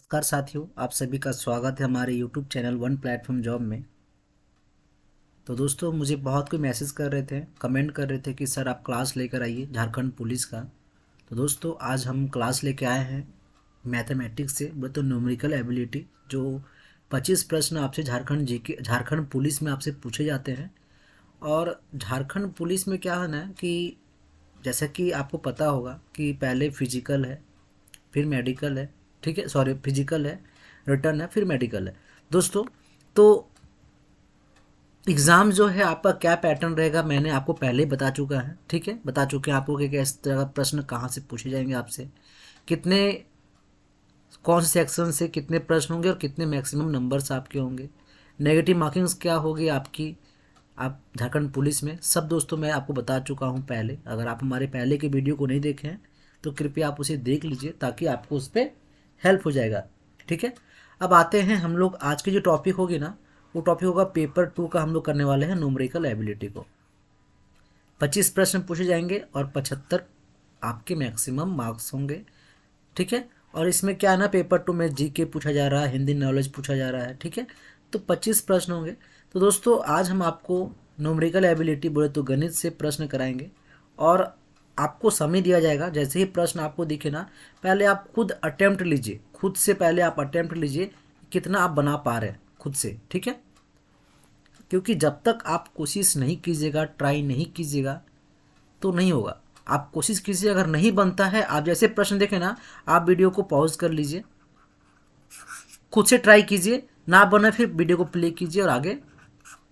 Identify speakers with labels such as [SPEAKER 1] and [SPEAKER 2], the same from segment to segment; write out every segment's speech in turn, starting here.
[SPEAKER 1] नमस्कार साथियों, आप सभी का स्वागत है हमारे YouTube channel one platform job में। तो दोस्तों, मुझे बहुत कोई मैसेज कर रहे थे, कमेंट कर रहे थे कि सर आप क्लास लेकर आइए झारखंड पुलिस का। तो दोस्तों, आज हम क्लास लेके आए हैं मैथमेटिक्स से, वो तो न्यूमेरिकल एबिलिटी, जो 25 प्रश्न आपसे झारखंड पुलिस में आपसे पूछे जाते हैं। और झारखंड पुलिस में क्या है ना कि जैसा कि आपको पता होगा कि पहले फिजिकल है, फिर मेडिकल है, ठीक है, सॉरी, फिजिकल है, रिटर्न है, फिर मेडिकल है दोस्तों। तो एग्ज़ाम जो है आपका क्या पैटर्न रहेगा मैंने आपको पहले ही बता चुका है, ठीक है, बता चुके हैं आपको कि किस तरह का प्रश्न कहाँ से पूछे जाएंगे आपसे, कितने कौन से सेक्शन से कितने प्रश्न होंगे और कितने मैक्सिमम नंबर्स आपके होंगे, नेगेटिव मार्किंग्स क्या होगी आपकी, आप झारखंड पुलिस में, सब दोस्तों मैं आपको बता चुका हूँ पहले। अगर आप हमारे पहले के वीडियो को नहीं देखे हैं तो कृपया आप उसे देख लीजिए ताकि आपको उस पर हेल्प हो जाएगा, ठीक है। अब आते हैं हम लोग, आज की जो टॉपिक होगी ना, वो टॉपिक होगा पेपर 2 का। हम लोग करने वाले हैं न्यूमेरिकल एबिलिटी को। 25 प्रश्न पूछे जाएंगे और 75 आपके मैक्सिमम मार्क्स होंगे, ठीक है। और इसमें क्या है ना, पेपर 2 में जीके पूछा जा रहा है, हिंदी नॉलेज पूछा जा रहा है, ठीक है। तो 25 प्रश्न होंगे। तो दोस्तों, आज हम आपको न्यूमेरिकल एबिलिटी बोले तो गणित से प्रश्न कराएंगे। और आपको समय दिया जाएगा, जैसे ही प्रश्न आपको दिखे ना, पहले आप खुद अटेम्प्ट लीजिए, खुद से पहले आप अटेम्प्ट लीजिए कितना आप बना पा रहे हैं खुद से, ठीक है। क्योंकि जब तक आप कोशिश नहीं कीजिएगा, ट्राई नहीं कीजिएगा, तो नहीं होगा। आप कोशिश कीजिए, अगर नहीं बनता है, आप जैसे प्रश्न देखें ना, आप वीडियो को पॉज कर लीजिए, खुद से ट्राई कीजिए, ना बने फिर वीडियो को प्ले कीजिए और आगे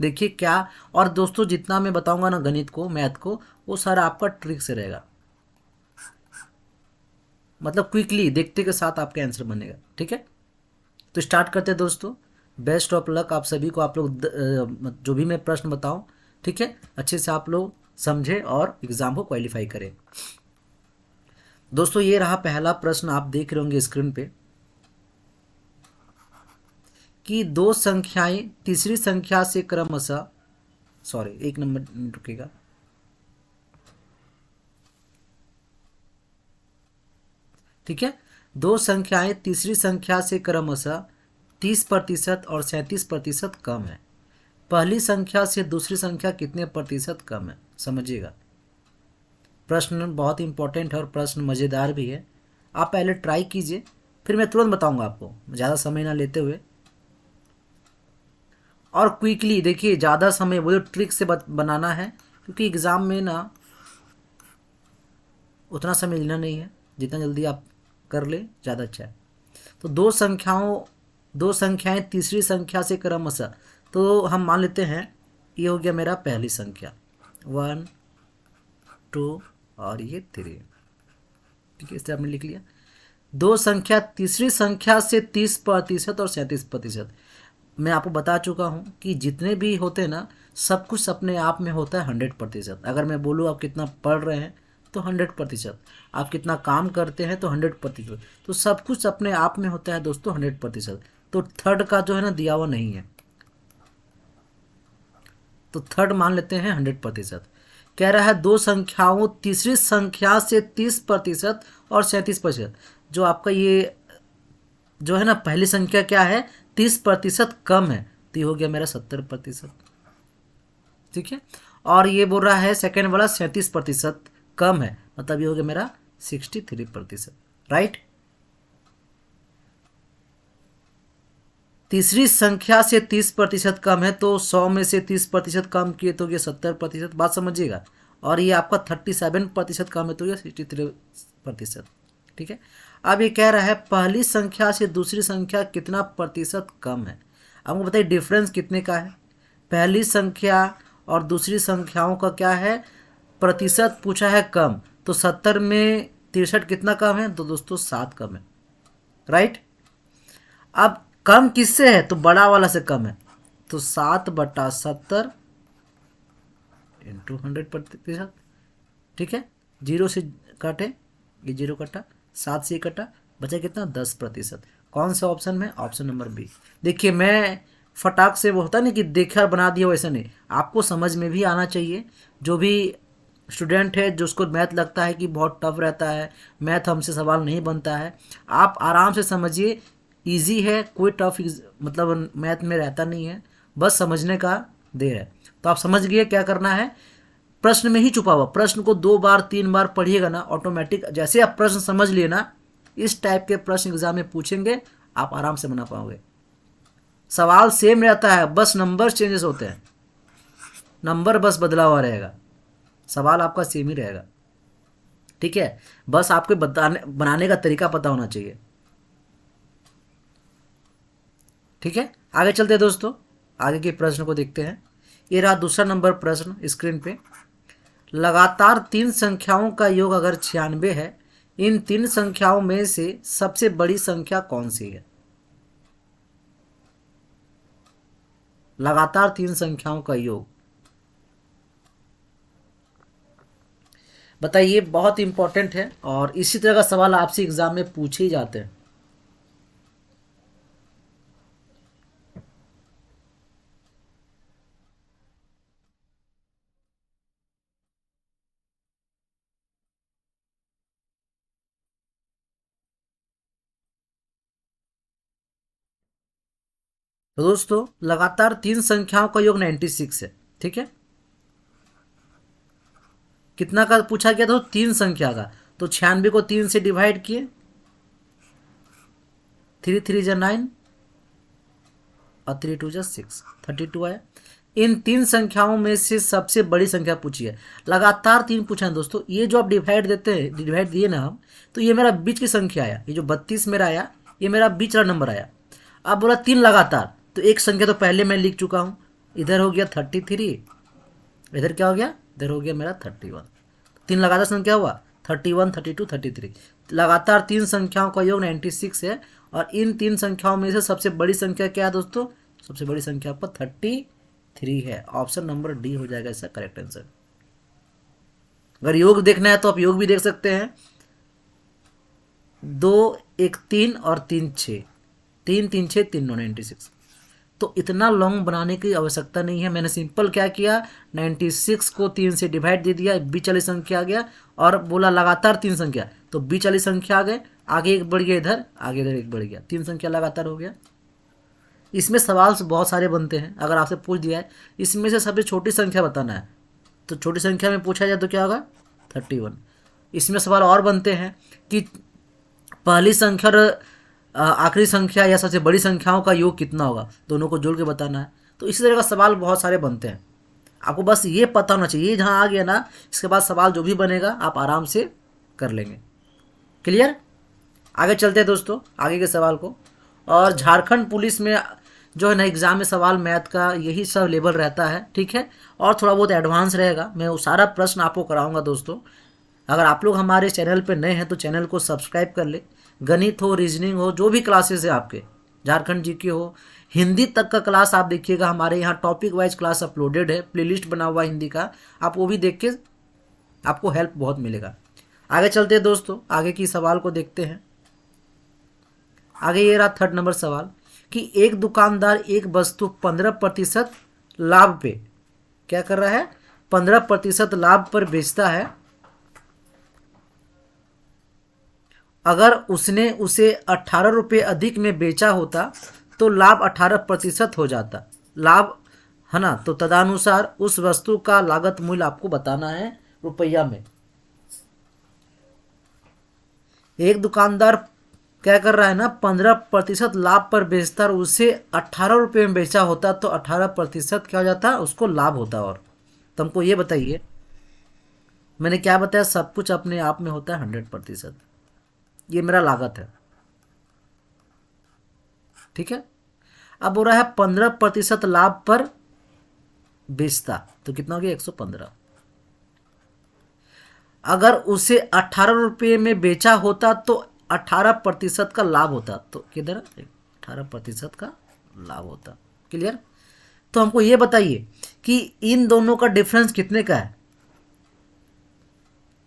[SPEAKER 1] देखिए क्या। और दोस्तों, जितना मैं बताऊंगा ना गणित को, मैथ को, वो सारा आपका ट्रिक से रहेगा, मतलब क्विकली देखते के साथ आपका आंसर बनेगा, ठीक है। तो स्टार्ट करते हैं दोस्तों। बेस्ट ऑफ लक आप सभी को। आप लोग जो भी मैं प्रश्न बताऊं, ठीक है, अच्छे से आप लोग समझे और एग्ज़ाम को क्वालिफाई करें। दोस्तों, ये रहा पहला प्रश्न, आप देख रहे होंगे स्क्रीन पे कि दो संख्याएं तीसरी संख्या से क्रमशः, सॉरी, एक नंबर रुकेगा, ठीक है। दो संख्याएं तीसरी संख्या से क्रमशः 30% और 37% कम है। पहली संख्या से दूसरी संख्या कितने प्रतिशत कम है, समझिएगा। प्रश्न बहुत इंपॉर्टेंट है और प्रश्न मज़ेदार भी है। आप पहले ट्राई कीजिए, फिर मैं तुरंत बताऊंगा आपको, ज़्यादा समय ना लेते हुए। और क्विकली देखिए, ज़्यादा समय वो जो ट्रिक से बनाना है, क्योंकि एग्ज़ाम में ना उतना समय लेना नहीं है, जितना जल्दी आप कर ले ज़्यादा अच्छा है। तो दो संख्याएं तीसरी संख्या से क्रमशः, तो हम मान लेते हैं ये हो गया मेरा पहली संख्या, 1 2 और ये 3, ठीक है, इस तरह हमने लिख लिया। दो संख्या तीसरी संख्या से 30% और 37%। मैं आपको बता चुका हूँ कि जितने भी होते हैं ना, सब कुछ अपने आप में होता है 100%। अगर मैं बोलूँ आप कितना पढ़ रहे हैं तो 100%, आप कितना काम करते हैं तो 100%, तो सब कुछ अपने आप में होता है दोस्तों 100%। तो थर्ड का जो है ना दिया हुआ नहीं है, तो थर्ड मान लेते हैं 100%। कह रहा है दो संख्याओं तीसरी संख्या से 30% और 37%। जो आपका ये जो है ना पहली संख्या क्या है, 30% कम है, तो ये हो गया मेरा 70%, ठीक है। और ये बोल रहा है सेकेंड वाला 37% कम है, मतलब ये हो गया मेरा 63%, राइट। तीसरी संख्या से 30% कम है, तो 100 में से 30% कम किए तो ये 70%, बात समझिएगा। और ये आपका 37% कम है तो ये 63%, ठीक है। अब ये कह रहा है पहली संख्या से दूसरी संख्या कितना प्रतिशत कम है। आपको बताइए डिफरेंस कितने का है, पहली संख्या और दूसरी संख्याओं का क्या है, प्रतिशत पूछा है कम, तो 70 में 63 कितना कम है, तो दोस्तों 7 कम है, राइट। अब कम किससे है, तो बड़ा वाला से कम है, तो 7/70 इंटू 100%, ठीक है। जीरो से काटे, ये जीरो कटा, 7 से कटा, बचा कितना 10%। कौन सा ऑप्शन में, ऑप्शन नंबर बी। देखिए, मैं फटाक से वो होता नहीं कि देखा बना दिया, वैसा नहीं, आपको समझ में भी आना चाहिए। जो भी स्टूडेंट है जिसको मैथ लगता है कि बहुत टफ रहता है, मैथ हमसे सवाल नहीं बनता है, आप आराम से समझिए, इजी है, कोई टफ मतलब मैथ में रहता नहीं है, बस समझने का देर है। तो आप समझ गए क्या करना है, प्रश्न में ही छुपा हुआ, प्रश्न को 2 बार 3 बार पढ़िएगा ना, ऑटोमेटिक जैसे आप प्रश्न समझ लिए ना, इस टाइप के प्रश्न एग्जाम में पूछेंगे, आप आराम से बना पाओगे। सवाल सेम रहता है, बस नंबर चेंजेस होते हैं, नंबर बस बदला हुआ रहेगा, सवाल आपका सेम ही रहेगा। ठीक है, बस आपको बताने बनाने का तरीका पता होना चाहिए। ठीक है, आगे चलते हैं दोस्तों, आगे के प्रश्न को देखते हैं। ये रहा दूसरा नंबर प्रश्न स्क्रीन पे। लगातार 3 संख्याओं का योग अगर 96 है, इन 3 संख्याओं में से सबसे बड़ी संख्या कौन सी है? लगातार 3 संख्याओं का योग बताइए, बहुत इंपॉर्टेंट है और इसी तरह का सवाल आपसे एग्जाम में पूछे ही जाते हैं। तो दोस्तों लगातार 3 संख्याओं का योग 96 है। ठीक है, कितना का पूछा गया था? 3 संख्या का। तो 96 को 3 से डिवाइड किए, 3 3 9 और 3 2 6, 32 आया। इन 3 संख्याओं में से सबसे बड़ी संख्या पूछी है। लगातार 3 पूछा है दोस्तों, ये जो आप डिवाइड देते हैं, डिवाइड दिए ना हम, तो ये मेरा बीच की संख्या आया, ये जो 32 मेरा आया, ये मेरा बीच वाला नंबर आया। अब बोला 3 लगातार, तो एक संख्या तो पहले मैं लिख चुका हूँ, इधर हो गया 33, इधर क्या हो गया, इधर हो गया मेरा 31। 3 लगातार संख्या हुआ 31, 32, 33। लगातार 3 संख्याओं का योग 96 है, और इन 3 संख्याओं में से सबसे बड़ी संख्या क्या है दोस्तों? सबसे बड़ी संख्या पर 33 है। ऑप्शन नंबर डी हो जाएगा इसका करेक्ट आंसर। अगर योग देखना है तो आप योग भी देख सकते हैं, 2 1 3 और 3 6, 3 3 6 3 9 96। तो इतना लॉन्ग बनाने की आवश्यकता नहीं है, मैंने सिंपल क्या किया, 96 को 3 से डिवाइड दे दिया, बीच वाली संख्या आ गया, और बोला लगातार 3 संख्या, तो बीच वाली संख्या आ गए, आगे एक बढ़ गया इधर, आगे इधर एक बढ़ गया, 3 संख्या लगातार हो गया। इसमें सवाल बहुत सारे बनते हैं, अगर आपसे पूछ दिया है इसमें से सबसे छोटी संख्या बताना है, तो छोटी संख्या में पूछा जाए तो क्या होगा? 31। इसमें सवाल और बनते हैं कि पहली संख्या और आखिरी संख्या या सबसे बड़ी संख्याओं का योग कितना होगा, दोनों को जोड़ के बताना है। तो इसी तरह का सवाल बहुत सारे बनते हैं, आपको बस ये पता होना चाहिए, जहाँ आ गया ना, इसके बाद सवाल जो भी बनेगा आप आराम से कर लेंगे। क्लियर? आगे चलते हैं दोस्तों, आगे के सवाल को। और झारखंड पुलिस में जो है ना एग्जाम में सवाल मैथ का यही सब लेवल रहता है। ठीक है, और थोड़ा बहुत एडवांस रहेगा, मैं वो सारा प्रश्न आपको कराऊंगा दोस्तों। अगर आप लोग हमारे चैनल पे नए हैं तो चैनल को सब्सक्राइब कर ले। गणित हो, रीजनिंग हो, जो भी क्लासेस है आपके, झारखंड जीके हो, हिंदी तक का क्लास आप देखिएगा, हमारे यहाँ टॉपिक वाइज क्लास अपलोडेड है, प्लेलिस्ट बना हुआ है हिंदी का, आप वो भी देख के आपको हेल्प बहुत मिलेगा। आगे चलते हैं दोस्तों, आगे की सवाल को देखते हैं। आगे ये रहा थर्ड नंबर सवाल कि एक दुकानदार एक वस्तु 15% लाभ पे क्या कर रहा है? 15% लाभ पर बेचता है। अगर उसने उसे 18 रुपये अधिक में बेचा होता तो लाभ 18% हो जाता। लाभ है ना, तो तदनुसार उस वस्तु का लागत मूल्य आपको बताना है रुपया में। एक दुकानदार क्या कर रहा है ना, 15% लाभ पर बेचता, और उसे 18 रुपये में बेचा होता तो 18% क्या हो जाता, उसको लाभ होता। और तो हमको ये बताइए, मैंने क्या बताया, सब कुछ अपने आप में होता है 100%। ये मेरा लागत है। ठीक है, अब हो रहा है 15% लाभ पर बेचता, तो कितना हो गया? 115। अगर उसे 18 रुपये में बेचा होता तो 18% का लाभ होता, तो किधर 18% का लाभ होता। क्लियर? तो हमको ये बताइए कि इन दोनों का डिफरेंस कितने का है?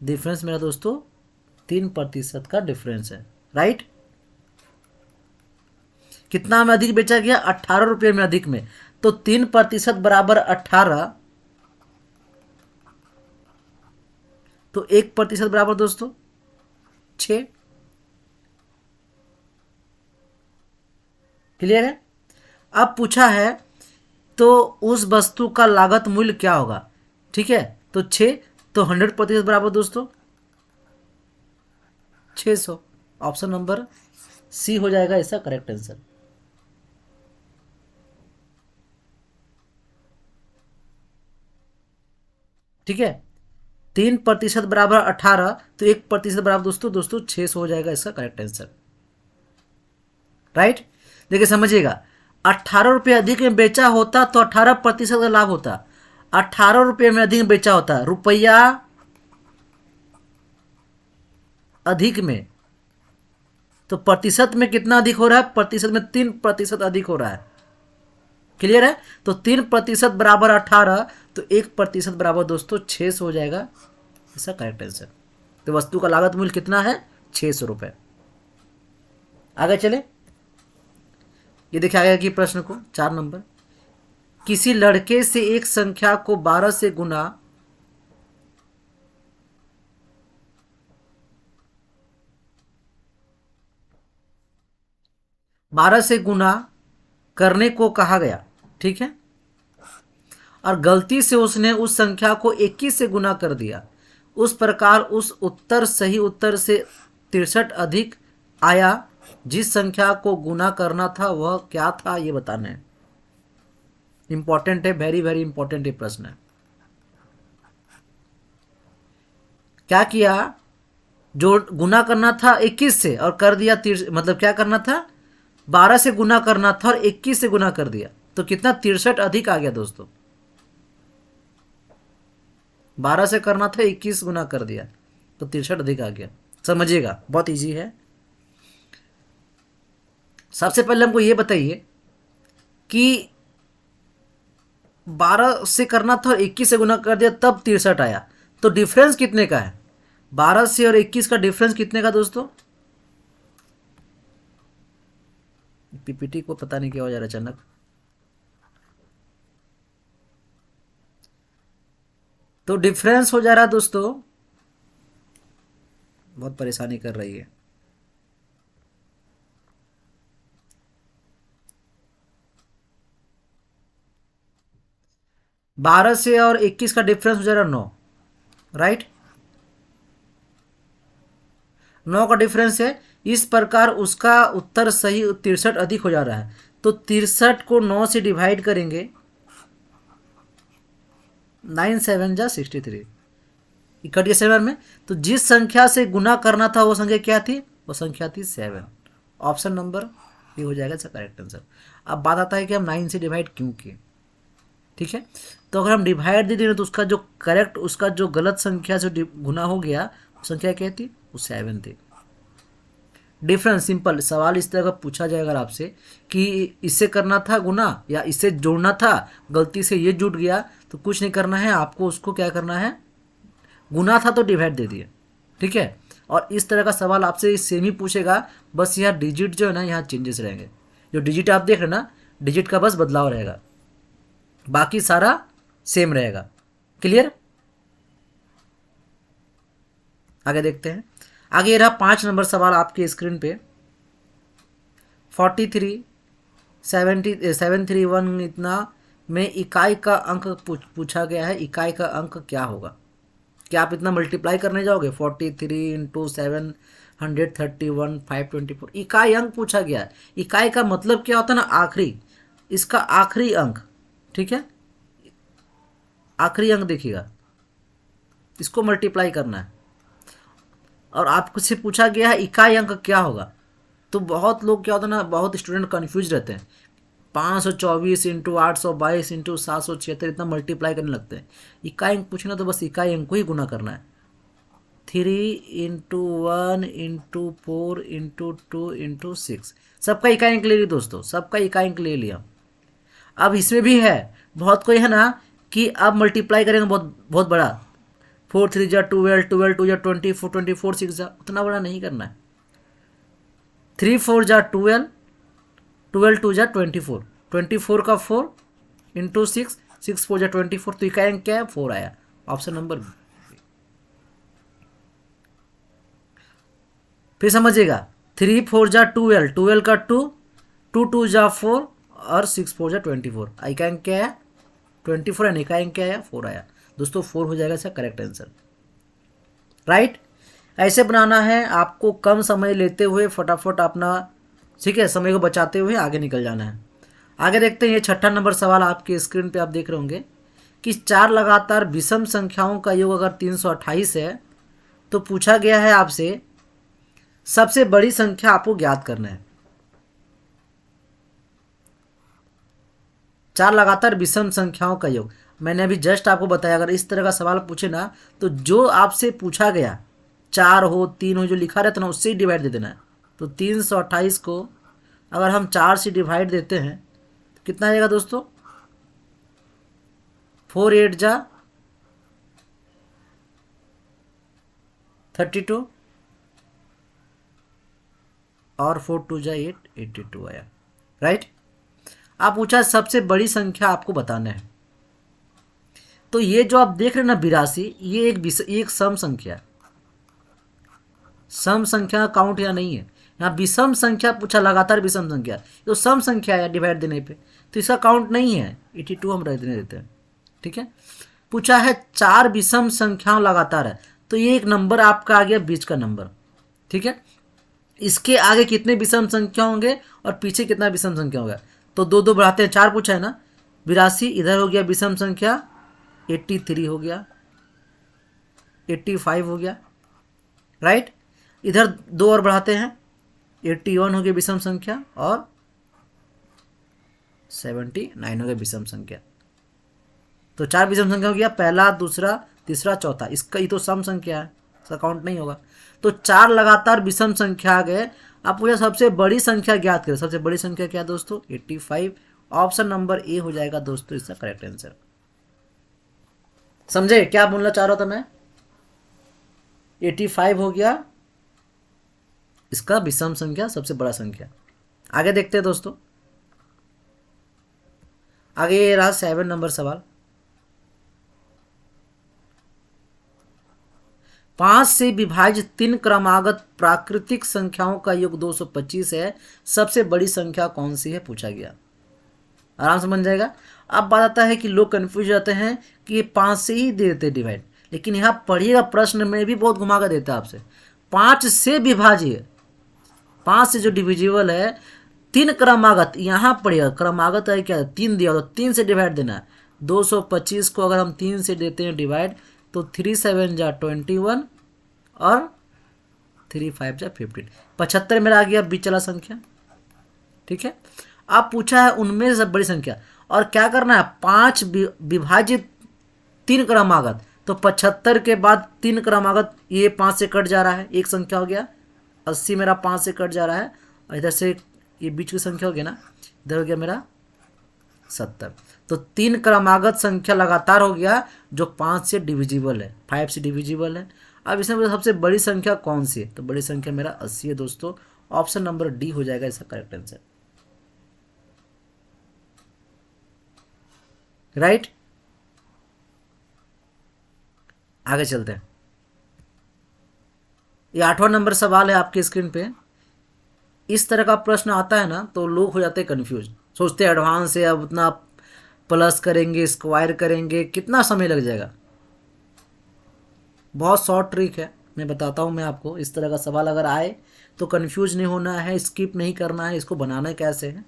[SPEAKER 1] डिफरेंस मेरा दोस्तों 3% का डिफरेंस है। राइट? कितना में अधिक बेचा गया? 18 रुपये में अधिक में, तो 3% बराबर 18, तो 1% बराबर दोस्तों 6। क्लियर है। अब पूछा है तो उस वस्तु का लागत मूल्य क्या होगा, ठीक है। तो 6, तो 100% बराबर दोस्तों 600। ऑप्शन नंबर सी हो जाएगा इसका करेक्ट आंसर। ठीक है, 3% बराबर 18, तो 1% बराबर दोस्तों दोस्तों 600 हो जाएगा इसका करेक्ट आंसर। राइट, देखिए समझिएगा, 18 रुपये अधिक में बेचा होता तो 18% का लाभ होता। 18 रुपये में अधिक में बेचा होता, रुपया अधिक में, तो प्रतिशत में कितना अधिक हो रहा है, प्रतिशत में 3% अधिक हो रहा है। क्लियर है, तो 3% बराबर 18, तो 1% बराबर दोस्तों 600 हो जाएगा इसका करेक्ट आंसर। तो वस्तु का लागत मूल्य कितना है, 600 रुपये। आगे चले, ये देखिए आगे की प्रश्न को 4 नंबर। किसी लड़के से एक संख्या को 12 से गुना करने को कहा गया, ठीक है, और गलती से उसने उस संख्या को 21 से गुना कर दिया। उस प्रकार उस उत्तर सही उत्तर से 63 अधिक आया। जिस संख्या को गुना करना था वह क्या था, ये बताना है। इंपॉर्टेंट है, वेरी वेरी इंपॉर्टेंट ये प्रश्न है। क्या किया, जो गुना करना था 21 से और कर दिया मतलब क्या करना था, 12 से गुना करना था और 21 से गुना कर दिया, तो कितना 63 अधिक आ गया दोस्तों। 12 से करना था, 21 गुना कर दिया, तो 63 अधिक आ गया। समझिएगा, बहुत इजी है। सबसे पहले हमको ये बताइए कि 12 से करना था और 21 से गुना कर दिया तब 63 आया, तो डिफरेंस कितने का है, 12 से और 21 का डिफरेंस कितने का दोस्तों। पीपीटी को पता नहीं क्या हो जा रहा है अचानक। तो डिफरेंस हो जा रहा है दोस्तों, बहुत परेशानी कर रही है। बारह से और 21 का डिफरेंस हो जा रहा है 9, राइट, 9 का डिफरेंस है। इस प्रकार उसका उत्तर सही 63 अधिक हो जा रहा है, तो 63 को 9 से डिवाइड करेंगे, 9 7 जा 63, इकट गया 7 में। तो जिस संख्या से गुना करना था वो संख्या क्या थी, वो संख्या थी 7। ऑप्शन नंबर ये हो जाएगा इसका करेक्ट आंसर। अब बात आता है कि हम 9 से डिवाइड क्यों किए, ठीक है। तो अगर हम डिवाइड दे दें तो उसका जो करेक्ट, उसका जो गलत संख्या से गुना हो गया, वो संख्या क्या थी, वो 7 थी। डिफरेंस सिंपल सवाल इस तरह का पूछा जाएगा अगर आपसे कि इससे करना था गुना या इससे जोड़ना था, गलती से ये जुट गया, तो कुछ नहीं करना है आपको, उसको क्या करना है, गुना था तो डिवाइड दे दिए, ठीक है। और इस तरह का सवाल आपसे सेम ही पूछेगा, बस यहाँ डिजिट जो है ना, यहाँ चेंजेस रहेंगे। जो डिजिट आप देख रहे हैं ना, डिजिट का बस बदलाव रहेगा, बाकी सारा सेम रहेगा। क्लियर, आगे देखते हैं। आगे रहा 5 नंबर सवाल आपके स्क्रीन पे। 731 इतना में इकाई का अंक पूछा गया है। इकाई का अंक क्या होगा, क्या आप इतना मल्टीप्लाई करने जाओगे, 43 इंटू 731 524, इकाई अंक पूछा गया है। इकाई का मतलब क्या होता है ना, आखिरी, इसका आखिरी अंक, ठीक है, आखिरी अंक देखिएगा, इसको मल्टीप्लाई करना है। और आपको से पूछा गया है इकाई अंक क्या होगा, तो बहुत लोग क्या होता है ना, बहुत स्टूडेंट कन्फ्यूज रहते हैं, 524 इंटू 822 इंटू 776 इतना मल्टीप्लाई करने लगते हैं। इकाई अंक पूछना तो बस इकाई अंक को ही गुना करना है, 3 इंटू 1 इंटू 4 इंटू 2 इंटू 6, सबका इकाई अंक ले लिया दोस्तों, सबका इकाई अंक ले लिया। अब इसमें भी है, बहुत कोई है ना कि अब मल्टीप्लाई करेंगे बहुत बहुत बड़ा, 4 3 जा 12, 12 2 जा 24, 24 6 जा, उतना बड़ा नहीं करना है। 3 4 जा 12, 12 2 जा 24, 24 का 4 इंटू 6, 6 4 जा 24, तो इकाई अंक क्या है, 4 आया। Option number B. फिर समझिएगा, 3 4 जा 12, 12 का 2, 2 2 जा 4 और 6 4 जा 24। आई का अंक क्या है 24 है, का अंक क्या आया 4 आया। दोस्तों 4 हो जाएगा इसका करेक्ट आंसर। राइट, ऐसे बनाना है आपको, कम समय लेते हुए फटाफट अपना, ठीक है, समय को बचाते हुए आगे निकल जाना है। आगे देखते हैं, ये छठा नंबर सवाल आपके स्क्रीन पे आप देख रहे होंगे कि 4 लगातार विषम संख्याओं का योग अगर 328 है तो पूछा गया है आपसे सबसे बड़ी संख्या आपको ज्ञात करना है। 4 लगातार विषम संख्याओं का योग, मैंने अभी जस्ट आपको बताया, अगर इस तरह का सवाल पूछे ना तो जो आपसे पूछा गया 4 हो 3 हो जो लिखा रहता ना उससे ही डिवाइड दे देना है। तो 328 को अगर हम 4 से डिवाइड देते हैं तो कितना आएगा दोस्तों 4 8 जा 32 और 4 2 जा 8 82 आया। राइट, आप पूछा सबसे बड़ी संख्या आपको बताना है। तो ये जो आप देख रहे हैं ना 82, ये एक सम संख्या है। सम संख्या काउंट या नहीं है, यहाँ विषम संख्या पूछा, लगातार विषम संख्या, तो सम संख्या है डिवाइड देने पे, तो इसका काउंट नहीं है, 82 हम रहने देते हैं। ठीक है, पूछा है 4 विषम संख्याओं लगातार है, तो ये एक नंबर आपका आ गया बीच का नंबर। ठीक है, इसके आगे कितने विषम संख्या होंगे और पीछे कितना विषम संख्या होगा, तो 2 2 बढ़ाते हैं, 4 पूछा है ना, 82 इधर हो गया विषम संख्या, 83 हो गया, 85 हो गया। राइट, इधर 2 और बढ़ाते हैं, 81 हो गया विषम संख्या और 79 हो गया विषम संख्या। तो 4 विषम संख्या हो गया, पहला दूसरा तीसरा चौथा, इसका ही तो सम संख्या है, इसका काउंट नहीं होगा। तो 4 लगातार विषम संख्या आ गए। आप पूछा सबसे बड़ी संख्या ज्ञात करें, सबसे बड़ी संख्या क्या दोस्तों 85, ऑप्शन नंबर ए हो जाएगा दोस्तों इसका करेक्ट आंसर। समझे क्या बोलना चाह रहा था मैं, 85 हो गया इसका विषम संख्या, सबसे बड़ा संख्या। आगे देखते हैं दोस्तों, आगे ये रहा 7 नंबर सवाल। 5 से विभाजित 3 क्रमागत प्राकृतिक संख्याओं का योग 225 है, सबसे बड़ी संख्या कौन सी है पूछा गया। आराम से बन जाएगा। अब बात आता है कि लोग कंफ्यूज जाते हैं कि ये 5 से ही देते डिवाइड, लेकिन यहाँ पढ़िएगा प्रश्न में भी बहुत घुमा कर देता है आपसे। 5 से विभाजित, 5 से जो डिविजिबल है, 3 क्रमागत, यहाँ पढ़िएगा क्रमागत है क्या 3 दिया तो 3 से डिवाइड देना है। 225 को अगर हम 3 से देते हैं डिवाइड तो 3 7 जा 21 और 3 5 जा 15, 75 मेरा आ गया बीच वाला संख्या। ठीक है, आप पूछा है उनमें से सब बड़ी संख्या, और क्या करना है 5 विभाजित 3 क्रमागत, तो 75 के बाद 3 क्रमागत, ये 5 से कट जा रहा है, एक संख्या हो गया, 80 मेरा 5 से कट जा रहा है, और इधर से ये बीच की संख्या हो गया ना, इधर हो गया मेरा 70। तो 3 क्रमागत संख्या लगातार हो गया जो 5 से डिविजिबल है, 5 से डिविजिबल है। अब इसमें सबसे बड़ी संख्या कौन सी है, तो बड़ी संख्या मेरा 80 है दोस्तों, ऑप्शन नंबर डी हो जाएगा इसका करेक्ट आंसर। राइट, आगे चलते हैं। ये 8वां नंबर सवाल है आपकी स्क्रीन पे। इस तरह का प्रश्न आता है ना तो लोग हो जाते हैं कंफ्यूज, सोचते हैं एडवांस है, अब उतना प्लस करेंगे स्क्वायर करेंगे कितना समय लग जाएगा। बहुत शॉर्ट ट्रिक है, मैं बताता हूँ मैं आपको। इस तरह का सवाल अगर आए तो कंफ्यूज नहीं होना है, स्किप नहीं करना है, इसको बनाना कैसे है,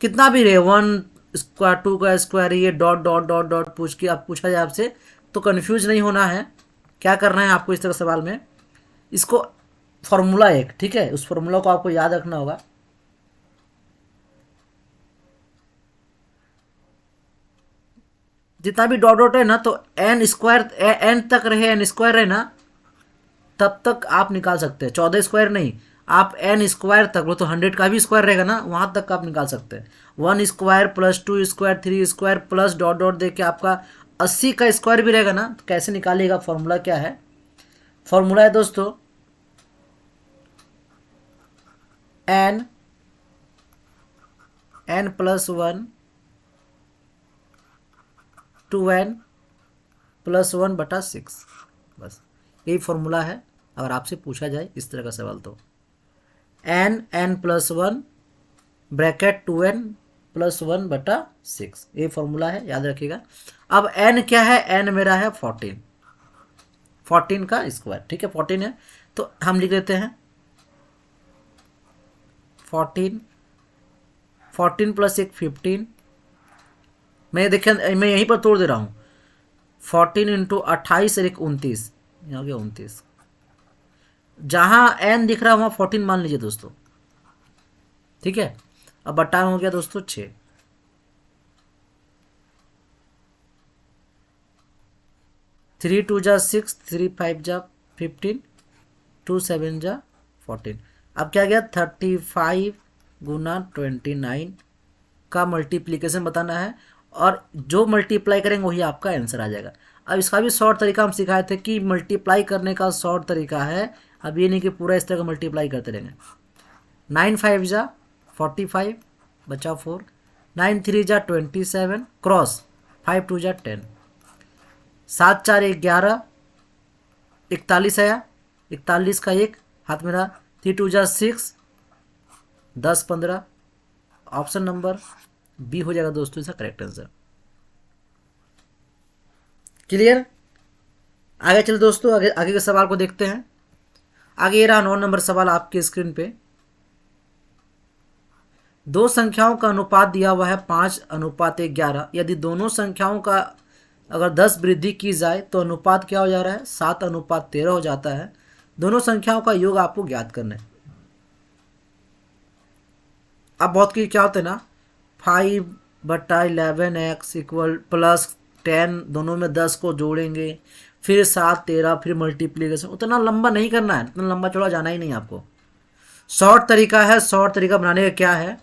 [SPEAKER 1] कितना भी रहे 1 स्क्वायर 2 का स्क्वायर, ये डॉट डॉट डॉट डॉट पूछ के आप पूछा जाए आपसे तो कंफ्यूज नहीं होना है। क्या करना है आपको इस तरह सवाल में, इसको फॉर्मूला एक, ठीक है, उस फॉर्मूला को आपको याद रखना होगा। जितना भी डॉट डॉट है ना तो एन स्क्वायर, एन तक रहे, एन स्क्वायर रहे ना तब तक आप निकाल सकते हैं, 14 स्क्वायर नहीं, आप एन स्क्वायर तक, वो तो 100 का भी स्क्वायर रहेगा ना, वहाँ तक आप निकाल सकते हैं। 1 square plus 2 square 3 square plus dot dot दे के आपका 80 का स्क्वायर भी रहेगा ना, तो कैसे निकालिएगा, फॉर्मूला क्या है, फॉर्मूला है दोस्तों एन n+1 2n +1 बटा 6, बस यही फॉर्मूला है। अगर आपसे पूछा जाए इस तरह का सवाल तो n+1 ब्रैकेट 2n+1/6, ये फॉर्मूला है, याद रखिएगा। अब n क्या है, n मेरा है 14, 14 का स्क्वायर, ठीक है 14 है, तो हम लिख देते हैं 14, 14 + 1 15, मैं देखें मैं यहीं पर तोड़ दे रहा हूँ, 14 × 28 और 1 29, यहाँ हो गया 29, जहाँ n दिख रहा है वहाँ 14 मान लीजिए दोस्तों, ठीक है। अब बटा हो गया दोस्तों 6, 3 2 जा 6, 3 5 जा 15, 2 7 जा 14। अब क्या गया 35 × 29 का मल्टीप्लीकेशन बताना है, और जो मल्टीप्लाई करेंगे वही आपका आंसर आ जाएगा। अब इसका भी शॉर्ट तरीका हम सिखाए थे कि मल्टीप्लाई करने का शॉर्ट तरीका है, अब ये नहीं कि पूरा इस तरह का मल्टीप्लाई करते रहेंगे। 9 5 जा 45 बचा 4, 9 3 जा 27 क्रॉस 5 2 जा 10, 7 4 11, 41 आया, 41 का 1 हाथ में रहा, 3 2 जा 6, 10 15, ऑप्शन नंबर बी हो जाएगा दोस्तों इसका करेक्ट आंसर। क्लियर? आगे चलो दोस्तों, आगे के सवाल को देखते हैं। आगे ये रहा 9 नंबर सवाल आपके स्क्रीन पे। दो संख्याओं का अनुपात दिया हुआ है 5:11। यदि दोनों संख्याओं का अगर 10 वृद्धि की जाए तो अनुपात क्या हो जा रहा है, 7:13 हो जाता है। दोनों संख्याओं का योग आपको ज्ञात करना है। अब बहुत की क्या होता है ना, 5/11x + 10, दोनों में 10 को जोड़ेंगे, फिर 7 13, फिर मल्टीप्लीकेशन। उतना लंबा नहीं करना है, उतना लंबा चौड़ा जाना ही नहीं आपको। शॉर्ट तरीका है, शॉर्ट तरीका बनाने का क्या है,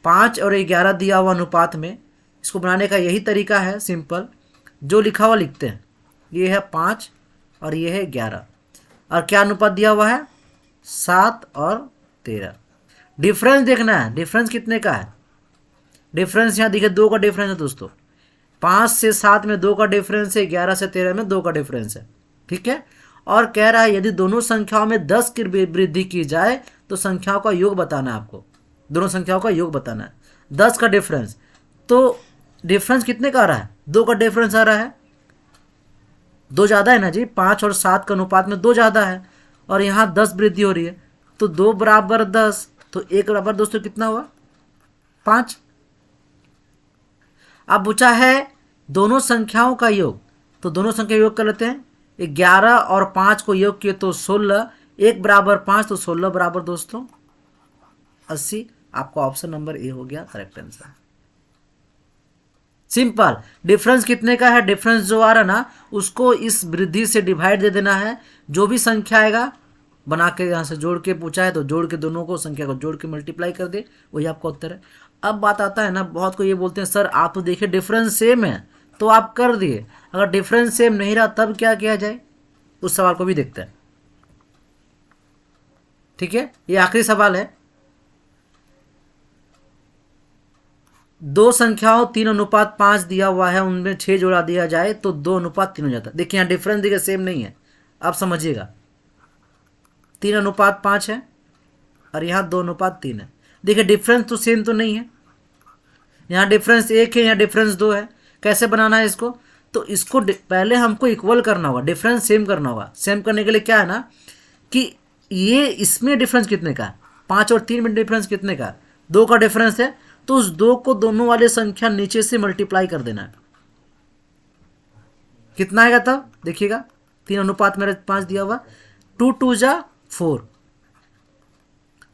[SPEAKER 1] 5 और 11 दिया हुआ अनुपात में इसको बनाने का यही तरीका है, सिंपल। जो लिखा हुआ लिखते हैं, ये है 5 और ये है 11, और क्या अनुपात दिया हुआ है 7 और 13। डिफरेंस देखना है, डिफरेंस कितने का है। डिफरेंस यहाँ देखिए 2 का डिफरेंस है दोस्तों, 5 से 7 में 2 का डिफरेंस है, 11 से 13 में 2 का डिफरेंस है, ठीक है। और कह रहा है यदि दोनों संख्याओं में 10 की वृद्धि की जाए तो संख्याओं का योग बताना है आपको, दोनों संख्याओं का योग बताना है। 10 का डिफरेंस, तो डिफरेंस कितने का आ रहा है, 2 का डिफरेंस आ रहा है, 2 ज़्यादा है ना जी, 5 और 7 का अनुपात में 2 ज़्यादा है, और यहाँ 10 वृद्धि हो रही है, तो 2 = 10, तो 1 बराबर दोस्तों कितना हुआ 5। अब पूछा है दोनों संख्याओं का योग, तो दोनों संख्या योग कर लेते हैं। 11 और 5 को योग किए तो 16, 1 = 5, तो 16 बराबर दोस्तों 80। आपका ऑप्शन नंबर ए हो गया करेक्ट आंसर। सिंपल। डिफरेंस कितने का है, डिफरेंस जो आ रहा ना उसको इस वृद्धि से डिवाइड दे देना है, जो भी संख्या आएगा बना के यहाँ से जोड़ के पूछा है तो जोड़ के दोनों को संख्या को जोड़ के मल्टीप्लाई कर दे, वही आपका उत्तर है। अब बात आता है ना, बहुत को ये बोलते हैं सर आप तो देखिए डिफरेंस सेम है तो आप कर दिए, अगर डिफरेंस सेम नहीं रहा तब क्या किया जाए, उस सवाल को भी देखते हैं, ठीक है। ये आखिरी सवाल है। दो संख्याओं 3:5 दिया हुआ है, उनमें 6 जोड़ा दिया जाए तो 2:3 हो जाता है। देखिए यहाँ डिफरेंस देखिए सेम नहीं है, आप समझिएगा, 3:5 है और यहाँ 2:3 है। देखिए डिफरेंस तो सेम तो नहीं है, यहाँ डिफरेंस 1 है, यहाँ डिफरेंस 2 है। कैसे बनाना है इसको, तो इसको पहले हमको इक्वल करना होगा, डिफरेंस सेम करना होगा। सेम करने के लिए क्या है ना कि ये इसमें डिफरेंस कितने का है, 5 और 3 में डिफरेंस कितने का है, 2 का डिफरेंस है, तो उस 2 को दोनों वाले संख्या नीचे से मल्टीप्लाई कर देना है। कितना आएगा तब देखिएगा, 3:5 दिया हुआ, 2 2 जा 4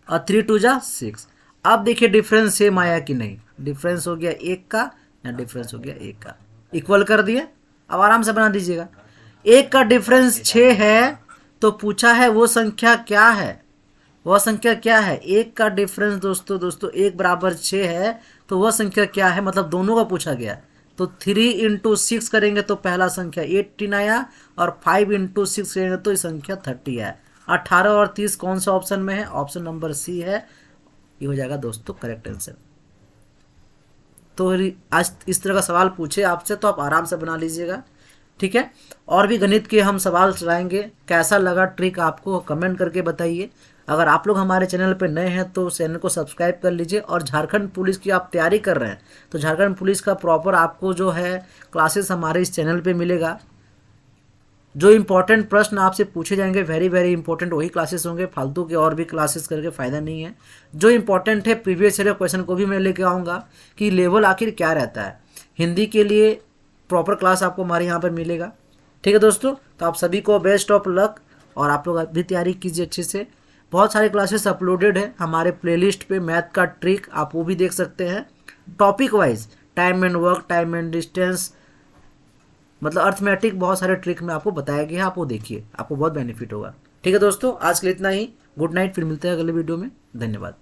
[SPEAKER 1] और 3 2 जा 6। अब देखिए डिफरेंस सेम आया कि नहीं, डिफरेंस हो गया 1 का, या डिफरेंस हो गया 1 का, इक्वल कर दिए। अब आराम से बना दीजिएगा। 1 का डिफरेंस 6 है तो पूछा है वो संख्या क्या है, वह संख्या क्या है। 1 का डिफरेंस दोस्तों 1 = 6 है तो वह संख्या क्या है, मतलब दोनों का पूछा गया। तो 3 × 6 करेंगे तो पहला संख्या 18 आया, और 5 × 6 करेंगे तो ये संख्या 30 आया। 18 और 30 कौन सा ऑप्शन में है, ऑप्शन नंबर सी है, ये हो जाएगा दोस्तों करेक्ट आंसर। तो आज इस तरह का सवाल पूछे आपसे तो आप आराम से बना लीजिएगा, ठीक है। और भी गणित के हम सवाल चलाएंगे, कैसा लगा ट्रिक आपको कमेंट करके बताइए। अगर आप लोग हमारे चैनल पर नए हैं तो चैनल को सब्सक्राइब कर लीजिए। और झारखंड पुलिस की आप तैयारी कर रहे हैं तो झारखंड पुलिस का प्रॉपर आपको जो है क्लासेस हमारे इस चैनल पे मिलेगा। जो इंपॉर्टेंट प्रश्न आपसे पूछे जाएंगे वेरी वेरी इंपॉर्टेंट वही क्लासेस होंगे, फालतू के और भी क्लासेस करके फ़ायदा नहीं है। जो इंपॉर्टेंट है प्रीवियस ईयर क्वेश्चन को भी मैं लेके आऊँगा कि लेवल आखिर क्या रहता है। हिंदी के लिए प्रॉपर क्लास आपको हमारे यहाँ पर मिलेगा। ठीक है दोस्तों, तो आप सभी को बेस्ट ऑफ लक और आप लोग अभी तैयारी कीजिए अच्छे से। बहुत सारे क्लासेस अपलोडेड है हमारे प्लेलिस्ट पे, मैथ का ट्रिक आप वो भी देख सकते हैं। Topic wise time and work, time and distance, मतलब अर्थमेटिक बहुत सारे ट्रिक में आपको बताया गया है, आप वो देखिए, आपको बहुत बेनिफिट होगा। ठीक है दोस्तों, आज के लिए इतना ही। गुड नाइट, फिर मिलते हैं अगले वीडियो में। धन्यवाद।